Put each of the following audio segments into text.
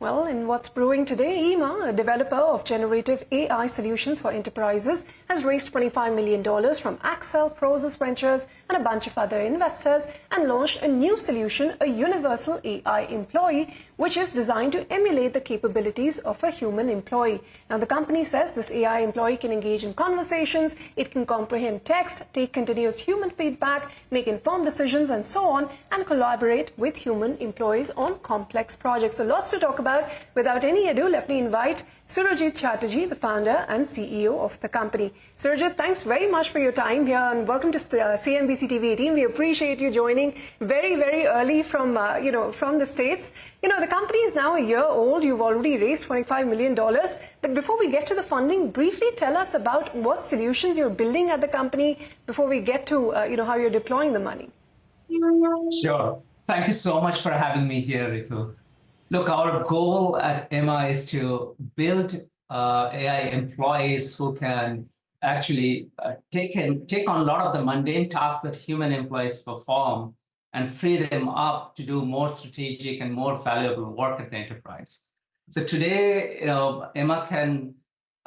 Well, in what's brewing today, EMA, a developer of generative AI solutions for enterprises, has raised $25 million from Accel Prosus Ventures and a bunch of other investors and launched a new solution, a universal AI employee, which is designed to emulate the capabilities of a human employee. Now, the company says this AI employee can engage in conversations, it can comprehend text, take continuous human feedback, make informed decisions, and so on, and collaborate with human employees on complex projects. So lots to talk about. Without any ado, let me invite Surojit Chatterjee, the founder and CEO of the company. Surojit, thanks very much for your time here and welcome to CNBC-TV18. We appreciate you joining very, very early from, from the States. The company is now a year old. You've already raised $25 million. But before we get to the funding, briefly tell us about what solutions you're building at the company before we get to, how you're deploying the money. Sure. Thank you so much for having me here, Ritu. Look, our goal at EMA is to build AI employees who can actually take on a lot of the mundane tasks that human employees perform and free them up to do more strategic and more valuable work at the enterprise. So today, EMA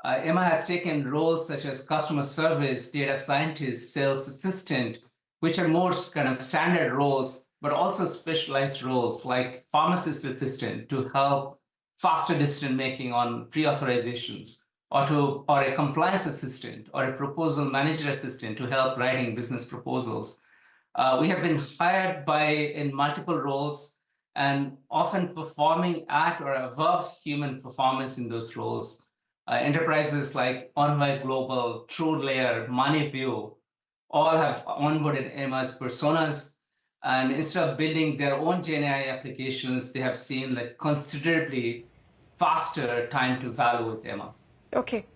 has taken roles such as customer service, data scientist, sales assistant, which are more kind of standard roles, but also specialized roles like pharmacist assistant to help faster decision-making on pre-authorizations, or a compliance assistant, or a proposal manager assistant to help writing business proposals. We have been hired in multiple roles and often performing at or above human performance in those roles. Enterprises like Envoy Global, TrueLayer, MoneyView, all have onboarded EMA's personas. And instead of building their own GenAI applications, they have seen considerably faster time to value with EMA. Okay.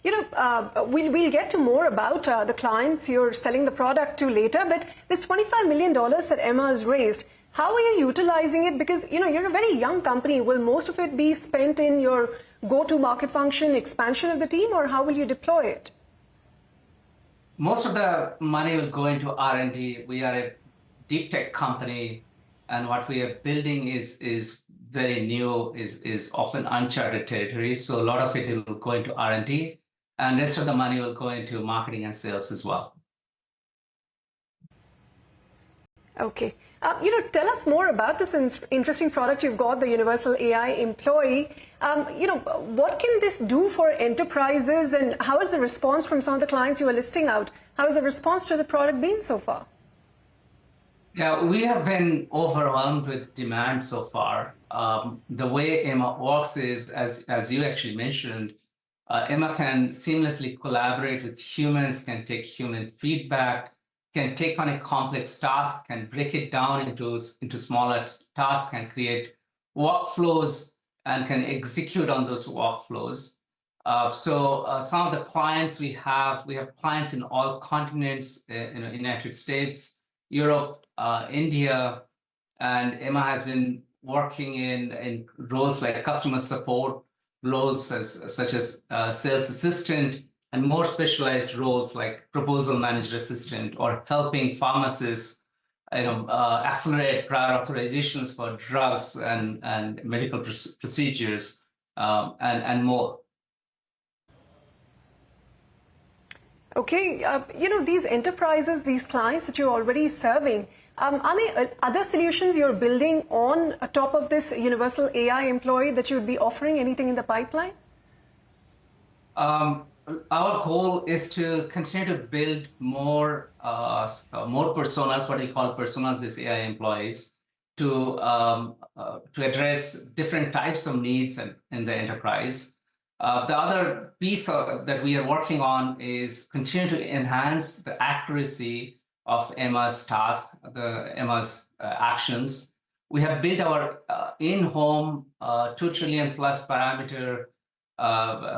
We'll get to more about the clients you're selling the product to later, but this $25 million that EMA has raised, how are you utilizing it? Because, you're a very young company. Will most of it be spent in your go-to-market function, expansion of the team, or how will you deploy it? Most of the money will go into R&D. We are a deep tech company, and what we are building is very new, is often uncharted territory. So a lot of it will go into R&D, and the rest of the money will go into marketing and sales as well. Okay. Tell us more about this interesting product you've got, the Universal AI Employee. What can this do for enterprises, and how is the response from some of the clients you are listing out? How has the response to the product been so far? Yeah, we have been overwhelmed with demand so far. The way EMA works is, as you actually mentioned, EMA can seamlessly collaborate with humans, can take human feedback, can take on a complex task, can break it down into smaller tasks, can create workflows, and can execute on those workflows. Some of the clients we have clients in all continents, United States, Europe, India, and EMA has been working in roles like customer support, roles such as sales assistant, and more specialized roles like proposal manager assistant, or helping pharmacists accelerate prior authorizations for drugs and medical procedures, and more. Okay, these enterprises, these clients that you're already serving, are there other solutions you're building on top of this Universal AI Employee that you'd be offering? Anything in the pipeline? Our goal is to continue to build more personas, what we call personas, these AI employees, to address different types of needs in the enterprise. The other piece that we are working on is continue to enhance the accuracy of EMA's task, EMA's actions. We have built our in-home 2 trillion plus parameter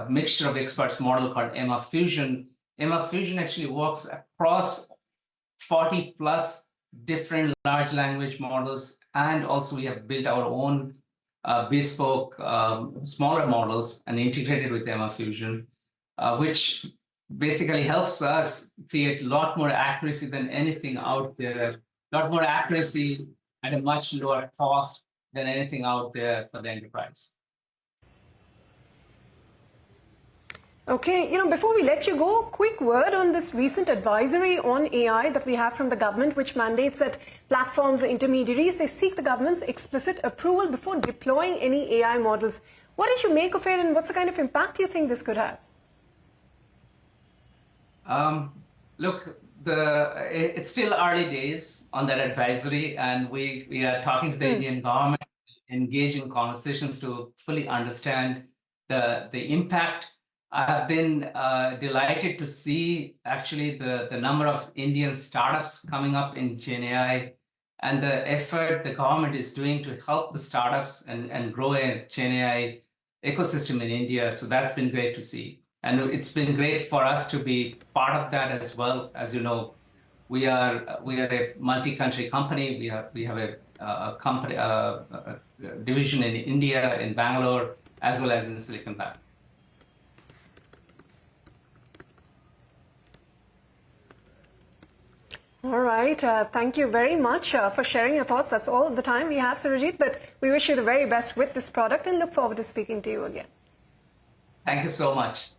mixture of experts model called EMA Fusion. EMA Fusion actually works across 40 plus different large language models, and also we have built our own bespoke smaller models and integrated with EMA Fusion, which basically helps us create a lot more accuracy than anything out there, a lot more accuracy at a much lower cost than anything out there for the enterprise. Okay, before we let you go, quick word on this recent advisory on AI that we have from the government, which mandates that platforms or intermediaries, they seek the government's explicit approval before deploying any AI models. What did you make of it, and what's the kind of impact you think this could have? Look, it's still early days on that advisory, and we are talking to the Indian government, engaging conversations to fully understand the impact. I have been delighted to see actually the number of Indian startups coming up in GenAI and the effort the government is doing to help the startups and grow a GenAI ecosystem in India. So that's been great to see. And it's been great for us to be part of that as well. As you know, we are a multi-country company. We have a company a division in India, in Bangalore, as well as in Silicon Valley. All right. Thank you very much for sharing your thoughts. That's all the time we have, Surojit, but we wish you the very best with this product and look forward to speaking to you again. Thank you so much.